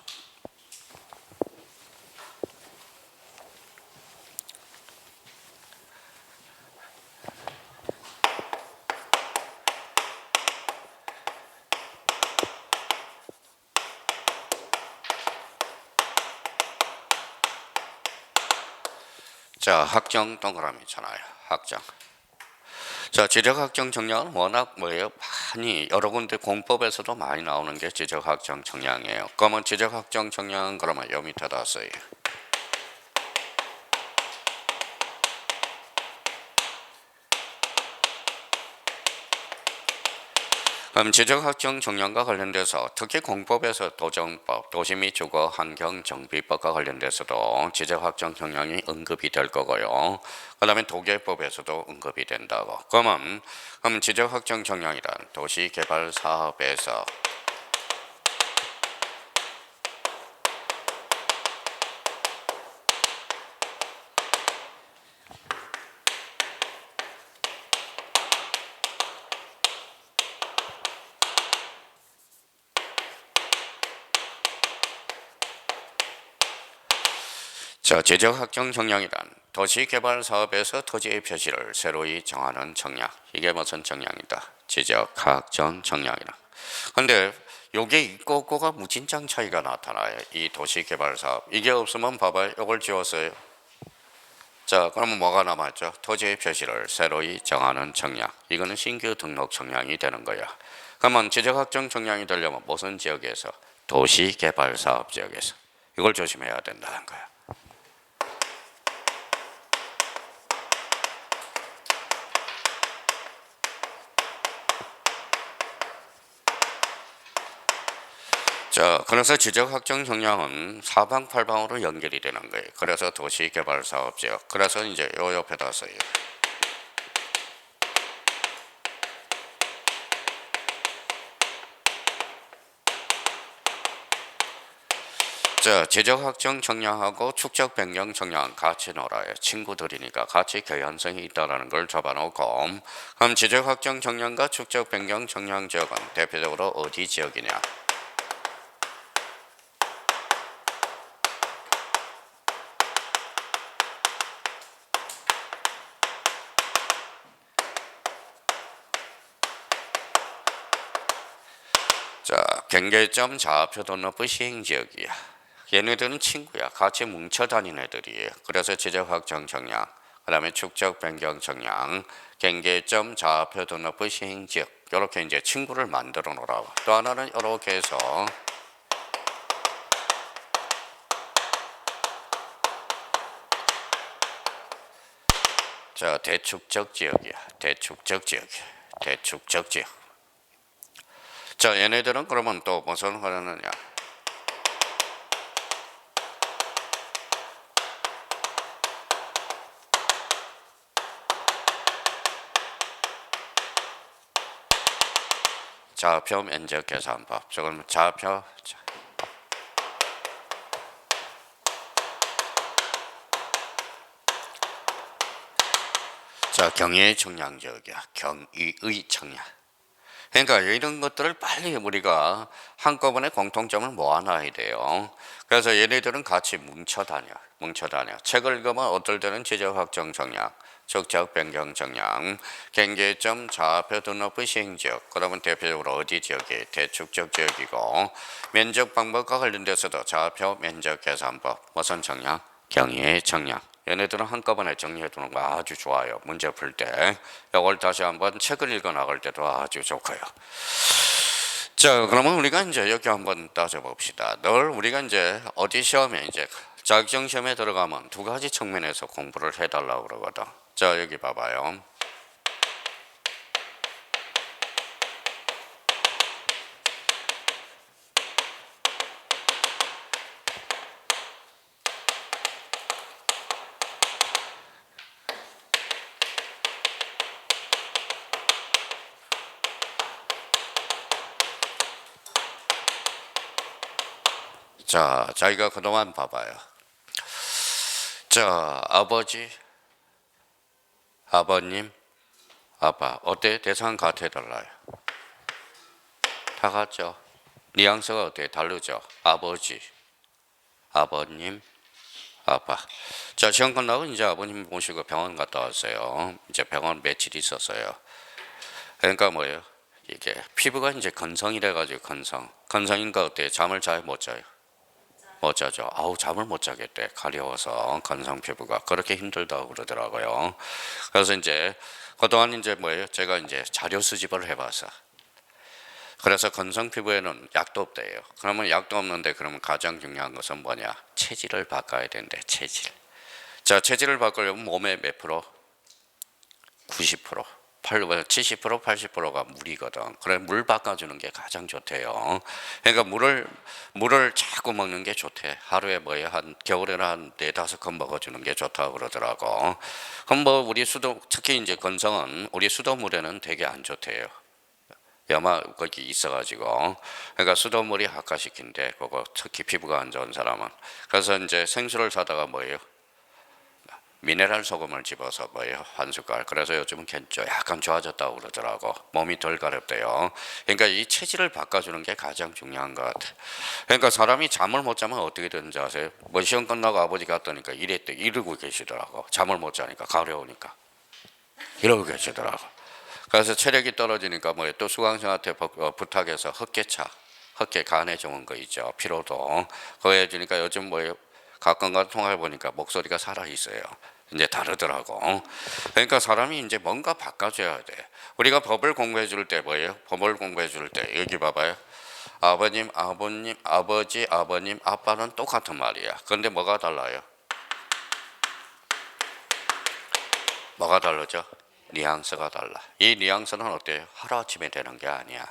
자, 학정 동그라미 있잖아요. 학정. 자, 지적학정 정량은 워낙 뭐예요? 많이 여러 군데 공법에서도 많이 나오는 게 지적학정 정량이에요. 그러면 지적학정 정량은 그러면 요 밑에다 써요. 그럼 지적학정 정량과 관련돼서 특히 공법에서 도정법, 도시 및 주거 환경 정비법과 관련돼서도 지적학정 정량이 언급이 될 거고요. 그 다음에 도계법에서도 언급이 된다고. 그러면 지적학정 정량이란 도시개발 사업에서 자, 지적학정 정량이란 도시개발 사업에서 토지의 표시를 새로이 정하는 정량. 이게 무슨 정량이다? 지적학정 정량이라. 근데 요게 있고 없고가 무진장 차이가 나타나요. 이 도시개발 사업. 이게 없으면 봐봐요. 이걸 지웠어요. 자, 그러면 뭐가 남았죠? 토지의 표시를 새로이 정하는 정량. 이거는 신규 등록 정량이 되는 거야. 그러면 지적학정 정량이 되려면 무슨 지역에서? 도시개발 사업 지역에서. 이걸 조심해야 된다는 거야. 자, 그래서 지적학정 정량은 사방팔방으로 연결이 되는 거예요. 그래서 도시개발사업지역. 그래서 이제 요 옆에다 써요. 자, 지적학정 정량하고 축적 변경 정량 같이 놀아요. 친구들이니까 같이 교환성이 있다는 걸 잡아놓고, 그럼 지적학정 정량과 축적 변경 정량 지역은 대표적으로 어디 지역이냐? 자, 경계점 좌표 등록부 시행지역이야. 얘네들은 친구야. 같이 뭉쳐 다니는 애들이에요. 그래서 지적학정 정량, 그 다음에 축적 변경 정량, 경계점 좌표 등록부 시행지역. 이렇게 이제 친구를 만들어 놓으라고. 또 하나는 이렇게 해서 자, 대축적 지역이야. 대축적 지역이야. 대축적 지역. 자, 얘네들은 그러면 또 무슨 하느냐? 좌표 면적 계산법. 저건 좌표. 자, 경의의 정량 지역이야. 경의의 정량. 그러니까 이런 것들을 빨리 우리가 한꺼번에 공통점을 모아놔야 돼요. 그래서 얘네들은 같이 뭉쳐 다녀. 책을 읽으면 어떨 때는 지적학정 정량, 축적 변경 정량, 경계점 좌표 등록부 시행지역. 그러면 대표적으로 어디 지역이 대축적 지역이고, 면적 방법과 관련돼서도 좌표 면적 계산법, 무슨 정량? 경의의 정량. 얘네들은 한꺼번에 정리해 두는 거 아주 좋아요. 문제 풀 때. 이걸 다시 한번 책을 읽어 나갈 때도 아주 좋고요. 자, 그러면 우리가 이제 여기 한번 따져봅시다. 늘 우리가 이제 어디 시험에 이제 자격증 시험에 들어가면 두 가지 측면에서 공부를 해달라고 그러거든. 자, 여기 봐봐요. 자, 자기가 그동안 봐봐요. 자, 아버지, 아버님, 아빠. 어때? 대상 같아 달라요? 다 같죠? 뉘앙스가 어때? 다르죠? 아버지, 아버님, 아빠. 자, 시험 끝나고 이제 아버님 모시고 병원 갔다 왔어요. 이제 병원 며칠 있었어요. 그러니까 뭐예요? 이게 피부가 이제 건성이 돼가지고 건성인가 어때요? 잠을 잘 못 자요? 못 자죠. 아우 잠을 못 자겠대. 가려워서 건성 피부가 그렇게 힘들다고 그러더라고요. 그래서 이제 그동안 이제 뭐예요? 제가 이제 자료 수집을 해봐서 그래서 건성 피부에는 약도 없대요. 그러면 약도 없는데 그러면 가장 중요한 것은 뭐냐? 체질을 바꿔야 된대. 체질. 자, 체질을 바꾸려면 몸의 몇 프로? 90%. 70% 80%가 물이거든. 그래 물 바꿔주는 게 가장 좋대요. 그러니까 물을 자꾸 먹는 게 좋대. 하루에 뭐야 한 겨울에는 한 4-5컵 먹어주는 게 좋다고 그러더라고. 그럼 뭐 우리 수도 특히 이제 건성은 우리 수돗물에는 되게 안 좋대요. 염화 거기 있어가지고 그러니까 수돗물이 악화시킨대. 그거 특히 피부가 안 좋은 사람은. 그래서 이제 생수를 사다가 뭐예요? 미네랄 소금을 집어서 뭐예요? 한 숟갈. 그래서 요즘은 약간 좋아졌다고 그러더라고. 몸이 덜 가렵대요. 그러니까 이 체질을 바꿔주는 게 가장 중요한 것 같아. 그러니까 사람이 잠을 못 자면 어떻게 되는지 아세요? 뭐 시험 끝나고 아버지 갔다니까 이러고 계시더라고. 잠을 못 자니까 가려우니까 이러고 계시더라고. 그래서 체력이 떨어지니까 뭐예요? 또 수강생한테 부탁해서 헛개 간에 좋은 거 있죠. 피로도 그거 해주니까 요즘 뭐예요? 가끔가다 통화해 보니까 목소리가 살아 있어요. 이제 다르더라고. 그러니까 사람이 이제 뭔가 바꿔줘야 돼. 우리가 법을 공부해 줄 때 뭐예요? 법을 공부해 줄 때 여기 봐봐요. 아버님, 아버님, 아버지, 아버님, 아빠는 똑같은 말이야. 그런데 뭐가 달라요? 뭐가 다르죠? 뉘앙스가 달라. 이 뉘앙스는 어때요? 하루아침에 되는 게 아니야.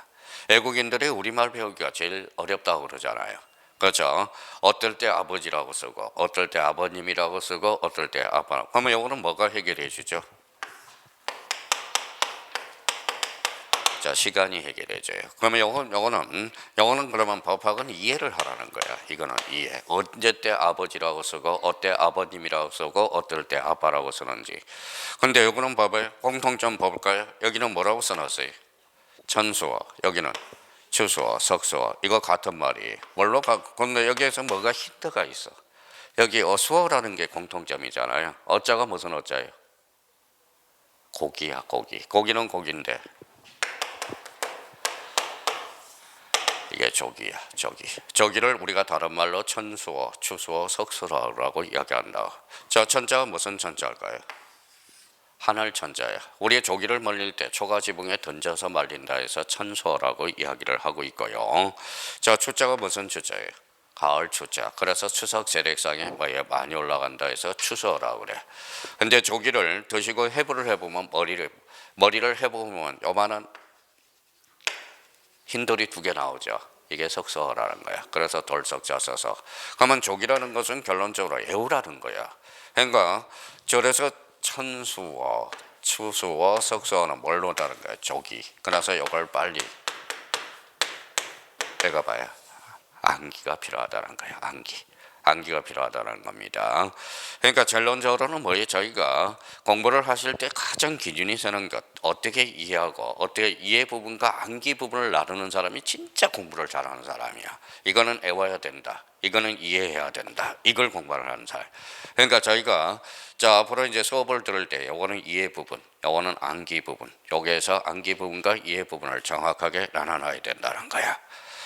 외국인들이 우리말 배우기가 제일 어렵다고 그러잖아요. 그렇죠? 어떨 때 아버지라고 쓰고 어떨 때 아버님이라고 쓰고 어떨 때 아빠. 그러면 요거는 뭐가 해결해 주죠? 자, 시간이 해결해 줘요. 그러면 요거는 그러면 법학은 이해를 하라는 거야. 이거는 이해. 언제 때 아버지라고 쓰고 어때 아버님이라고 쓰고 어떨 때 아빠라고 쓰는지. 근데 요거는 봐봐요. 공통점 봐볼까요? 여기는 뭐라고 써놨어요? 천수어. 여기는 추수어, 석수어. 이거 같은 말이에요. 근데 여기에서 뭐가 힌트가 있어. 여기 어수어라는 게 공통점이잖아요. 어자가 무슨 어자예요? 고기야, 고기. 고기는 고기인데 이게 조기야, 조기. 조기를 우리가 다른 말로 천수어, 추수어, 석수어라고 이야기한다. 자, 천자가 무슨 천자일까요? 하늘 천자야. 우리의 조기를 말릴 때 초가 지붕에 던져서 말린다 해서 천수어라고 이야기를 하고 있고요. 자, 추자가 무슨 추자예요? 가을 추자. 그래서 추석 세력상에 많이 올라간다 해서 추수어라고 그래. 근데 조기를 드시고 해부를 해보면 머리를 해보면 요만한 흰돌이 2개 나오죠. 이게 석수어라는 거야. 그래서 돌석자 써서. 그러면 조기라는 것은 결론적으로 애우라는 거야. 그러니까 절에서 천수어, 추수어, 석수어는 뭘로 다른 거야? 조기. 그래서 이걸 빨리 읽어봐요. 암기가 필요하다는 거야. 암기가 필요하다는 겁니다. 그러니까 결론적으로는 뭐예요? 저희가 공부를 하실 때 가장 기준이 서는 것, 어떻게 이해하고 어떻게 이해 부분과 암기 부분을 나누는 사람이 진짜 공부를 잘하는 사람이야. 이거는 외워야 된다. 이거는 이해해야 된다. 이걸 공부를 하는 사람. 그러니까 저희가 자 앞으로 이제 수업을 들을 때 요거는 이해 부분, 요거는 암기 부분. 여기에서 암기 부분과 이해 부분을 정확하게 나눠놔야 된다는 거야.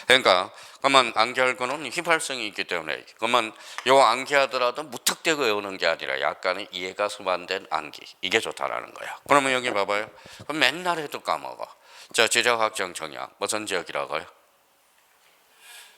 그러니까 그만 암기할 거는 휘발성이 있기 때문에 그만 요 암기하더라도 무턱대고 외우는 게 아니라 약간의 이해가 수반된 암기 이게 좋다라는 거야. 그러면 여기 봐봐요. 그럼 맨날 해도 까먹어. 자, 지적학정 청약 무슨 지역이라고요?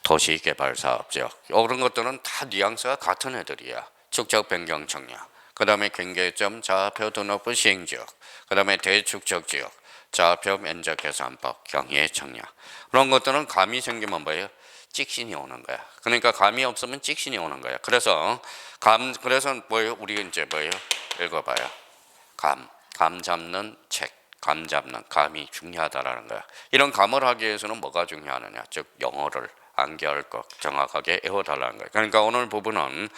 도시개발사업지역. 이런 것들은 다 뉘앙스가 같은 애들이야. 축적 변경 청약. 그 다음에 경계점 좌표 등록부 시행지역. 그 다음에 대축적 지역. 좌표 면적 계산법 경계 청약. 그런 것들은 감이 생기면 뭐예요? 찍신이 오는 거야. 그러니까 감이 없으면 찍신이 오는 거야. 그래서 뭐예요? 우리 이제 뭐예요? 읽어봐요. 감 잡는 책, 감 잡는 감이 중요하다라는 거야. 이런 감을 하기 위해서는 뭐가 중요하느냐? 즉 영어를 암기할 것 정확하게 외워달라는 거예요. 그러니까 오늘 부분은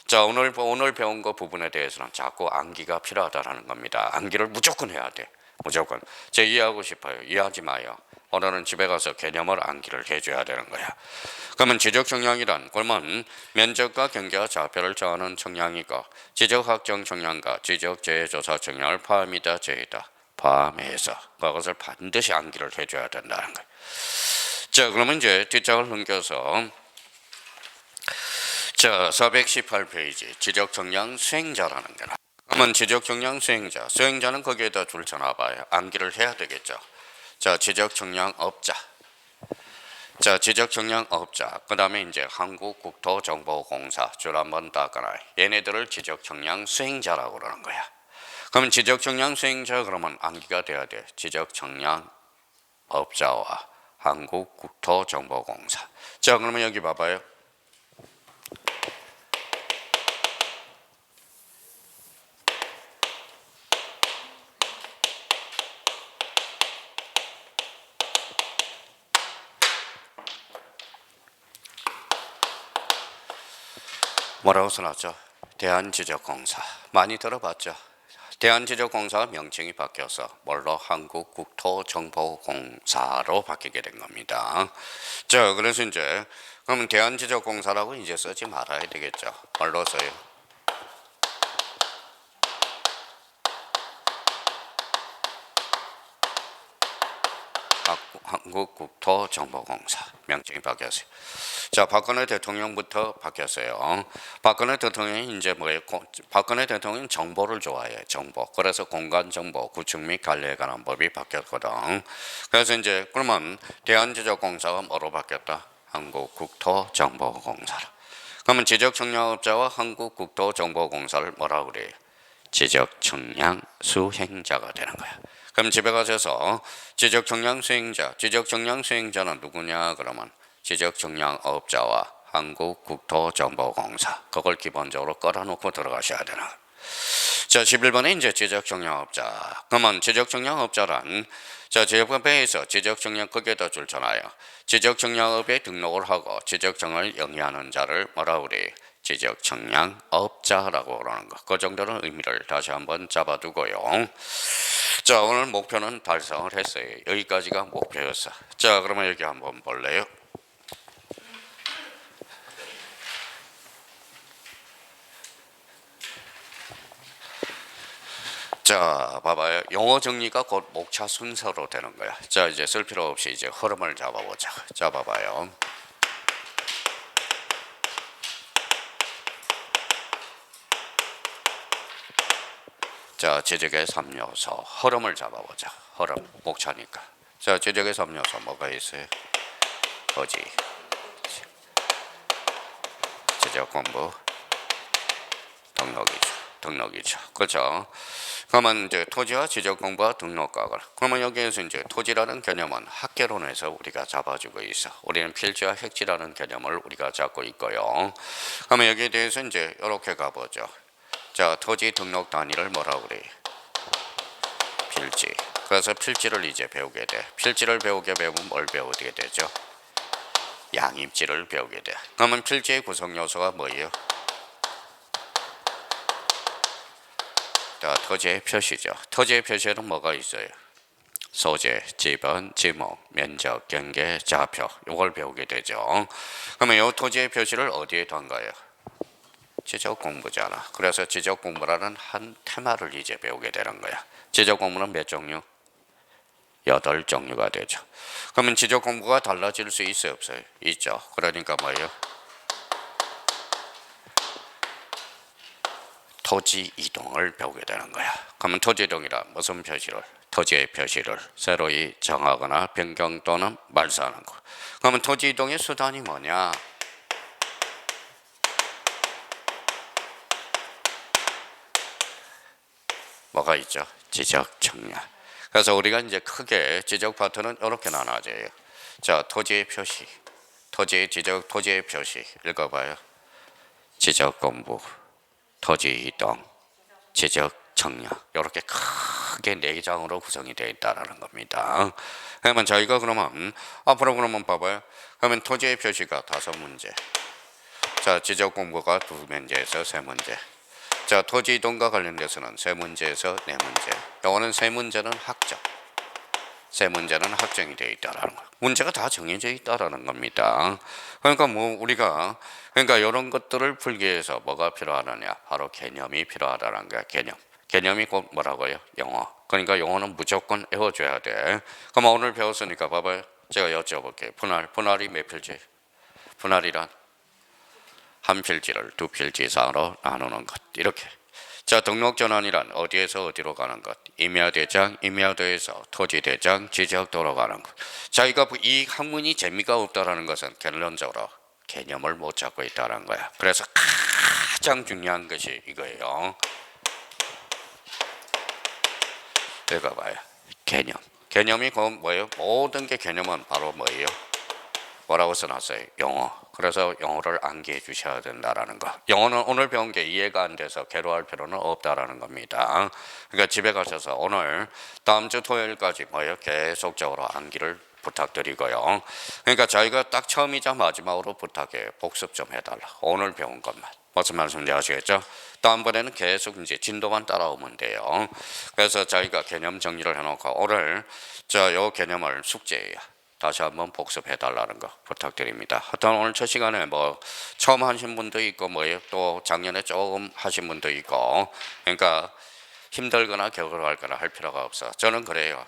자 오늘 배운 거 부분에 대해서는 자꾸 암기가 필요하다라는 겁니다. 암기를 무조건 해야 돼. 무조건. 제 이해하고 싶어요. 이해하지 마요. 오늘은 집에 가서 개념을 암기를 해줘야 되는 거야. 그러면 지적 청량이란 그러면 면적과 경계와 좌표를 정하는 청량이고 지적 확정 청량과 지적 재해 조사 청량을 포함이다 제이다 포함해서 그것을 반드시 암기를 해줘야 된다는 거예요. 자, 그러면 이제 뒷장을 넘겨서 자, 418페이지 지적정량 수행자라는 게 나와요. 그러면 지적정량 수행자, 수행자는 거기에다 줄 쳐놔봐요. 암기를 해야 되겠죠. 자, 지적정량업자. 자, 지적정량업자. 그 다음에 이제 한국국토정보공사 줄 한번 닦아놔. 얘네들을 지적정량 수행자라고 그러는 거야. 그러면 지적정량 수행자 그러면 암기가 돼야 돼. 지적정량업자와 한국국토정보공사. 자, 그러면 여기 봐봐요. 뭐라고 써놨죠? 대한지적공사. 많이 들어봤죠? 대한지적공사 명칭이 바뀌어서 뭘로? 한국국토정보공사로 바뀌게 된 겁니다. 자, 그래서 이제 그러면 대한지적공사라고 이제 쓰지 말아야 되겠죠. 뭘로 써요? 한국국토정보공사 명칭이 바뀌었어요. 자, 박근혜 대통령부터 바뀌었어요. 박근혜 대통령이 이제 뭐예요? 박근혜 대통령은 정보를 좋아해요. 정보. 그래서 공간 정보, 구축 및 관리에 관한 법이 바뀌었거든. 그래서 이제 그러면 대한지적공사가 뭐로 바뀌었다? 한국국토정보공사로. 그러면 지적청량업자와 한국국토정보공사를 뭐라고 그래요? 지적청량 수행자가 되는 거야. 그럼 집에 가셔서 지적청량 수행자, 지적청량 수행자는 누구냐? 그러면 지적청량업자와 한국국토정보공사. 그걸 기본적으로 깔아놓고 들어가셔야 되는 거야. 자, 11번에 이제 지적청량업자. 그러면 지적청량업자란 자, 제법에서 지적청량 거기에다 줄잖아요. 지적청량업에 등록을 하고 지적청을 영위하는 자를 뭐라고 그래? 지적청량업자라고 그러는 거. 그 정도는 의미를 다시 한번 잡아두고요. 자, 오늘 목표는 달성을 했어요. 여기까지가 목표였어. 자, 그러면 여기 한번 볼래요? 자, 봐봐요. 용어 정리가 곧 목차 순서로 되는 거야. 자, 이제 쓸 필요 없이 이제 흐름을 잡아보자. 자, 봐봐요. 자, 지적의 3요소 흐름을 잡아보자. 흐름, 목차니까. 자, 지적의 3요소 뭐가 있어요? 토지, 지적 공부, 등록이죠. 그렇죠? 그러면 이제 토지와 지적 공부와 등록각을. 그러면 여기에서 이제 토지라는 개념은 학개론에서 우리가 잡아주고 있어. 우리는 필지와 획지라는 개념을 우리가 잡고 있고요. 그러면 여기에 대해서 이제 이렇게 가보죠. 자, 토지 등록 단위를 뭐라고 그래? 필지. 그래서 필지를 이제 배우게 돼. 필지를 배우면 뭘 배우게 되죠? 양입지를 배우게 돼. 그러면 필지의 구성 요소가 뭐예요? 자, 토지의 표시죠. 토지의 표시에는 뭐가 있어요? 소재, 지번, 지목, 면적, 경계, 좌표. 이걸 배우게 되죠. 그러면 이 토지의 표시를 어디에 둔가요? 지적 공부잖아. 그래서 지적 공부라는 한 테마를 이제 배우게 되는 거야. 지적 공부는 몇 종류? 8종류가 되죠. 그러면 지적 공부가 달라질 수 있어요, 없어요? 있죠. 그러니까 뭐예요? 토지 이동을 배우게 되는 거야. 그러면 토지 이동이란 무슨 표시를? 토지의 표시를 새로이 정하거나 변경 또는 말소하는 거. 그러면 토지 이동의 수단이 뭐냐? 뭐가 있죠? 지적 청량. 그래서 우리가 이제 크게 지적 파트는 이렇게 나눠져요. 자, 토지의 표시, 토지의 지적, 토지의 표시 읽어봐요. 지적 공부, 토지 이동, 지적 청량. 이렇게 크게 4장으로 구성이 되어 있다는 겁니다. 그러면 저희가 그러면 앞으로 그러면 봐봐요. 그러면 토지의 표시가 5문제. 자, 지적 공부가 2문제에서 3문제. 자, 토지 이동과 관련돼서는 3문제에서 4문제. 이거는 3문제는 학정. 3문제는 학정이 되어 있다라는 거. 문제가 다 정해져 있다라는 겁니다. 그러니까 뭐 우리가 그러니까 이런 것들을 풀기 위해서 뭐가 필요하느냐? 바로 개념이 필요하다는 거야. 개념. 개념이 곧 뭐라고요? 영어. 그러니까 영어는 무조건 외워줘야 돼. 그럼 오늘 배웠으니까 봐봐요. 제가 여쭤볼게요. 분할이 몇 필지? 분할이란 한 필지를 두 필지 이상으로 나누는 것. 이렇게. 자, 등록전환이란 어디에서 어디로 가는 것. 임야대장, 임야도에서 토지대장, 지적도로 가는 것. 자, 이 학문이 재미가 없다라는 것은 결론적으로 개념을 못 잡고 있다는 거야. 그래서 가장 중요한 것이 이거예요. 읽어봐요. 개념. 개념이 뭐예요? 모든 게 개념은 바로 뭐예요? 뭐라고 써놨어요? 영어. 그래서 영어를 암기해 주셔야 된다라는 거. 영어는 오늘 배운 게 이해가 안 돼서 괴로워할 필요는 없다라는 겁니다. 그러니까 집에 가셔서 오늘 다음 주 토요일까지 뭐예요? 계속적으로 암기를 부탁드리고요. 그러니까 저희가 딱 처음이자 마지막으로 부탁해요. 복습 좀 해달라. 오늘 배운 것만. 무슨 말씀인지 아시겠죠? 다음번에는 계속 이제 진도만 따라오면 돼요. 그래서 저희가 개념 정리를 해놓고 오늘 요 개념을 숙제예요. 다시 한번 복습해달라는 거 부탁드립니다. 하여튼 오늘 첫 시간에 뭐 처음 하신 분도 있고 뭐예요? 또 작년에 조금 하신 분도 있고 그러니까 힘들거나 게으르거나 할 필요가 없어. 저는 그래요.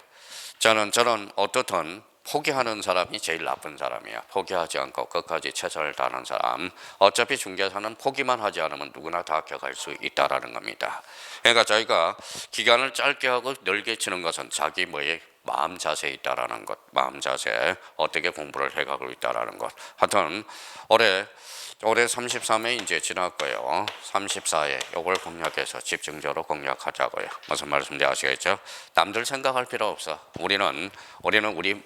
저는 어떻든 포기하는 사람이 제일 나쁜 사람이야. 포기하지 않고 끝까지 최선을 다하는 사람. 어차피 중개사는 포기만 하지 않으면 누구나 다 겪을 수 있다라는 겁니다. 그러니까 저희가 기간을 짧게 하고 넓게 치는 것은 자기 마음 자세에 있다라는 것, 마음 자세 어떻게 공부를 해가고 있다라는 것. 하여튼 올해 33회 이제 지났고요. 34회 요걸 공략해서 집중적으로 공략하자고요. 무슨 말씀인지 아시겠죠? 남들 생각할 필요 없어. 우리는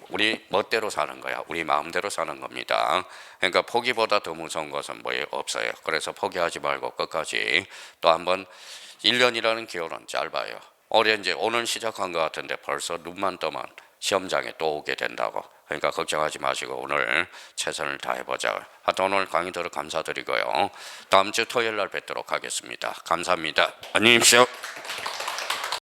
우리 멋대로 사는 거야. 우리 마음대로 사는 겁니다. 그러니까 포기보다 더 무서운 것은 없어요. 그래서 포기하지 말고 끝까지 또 한번 1년이라는 기호는 짧아요. 올해 이제 오늘 시작한 것 같은데 벌써 눈만 떠면 시험장에 또 오게 된다고. 그러니까 걱정하지 마시고 오늘 최선을 다해보자. 하여튼 오늘 강의 들어 감사드리고요. 다음 주 토요일 날 뵙도록 하겠습니다. 감사합니다. 안녕히 계십시오.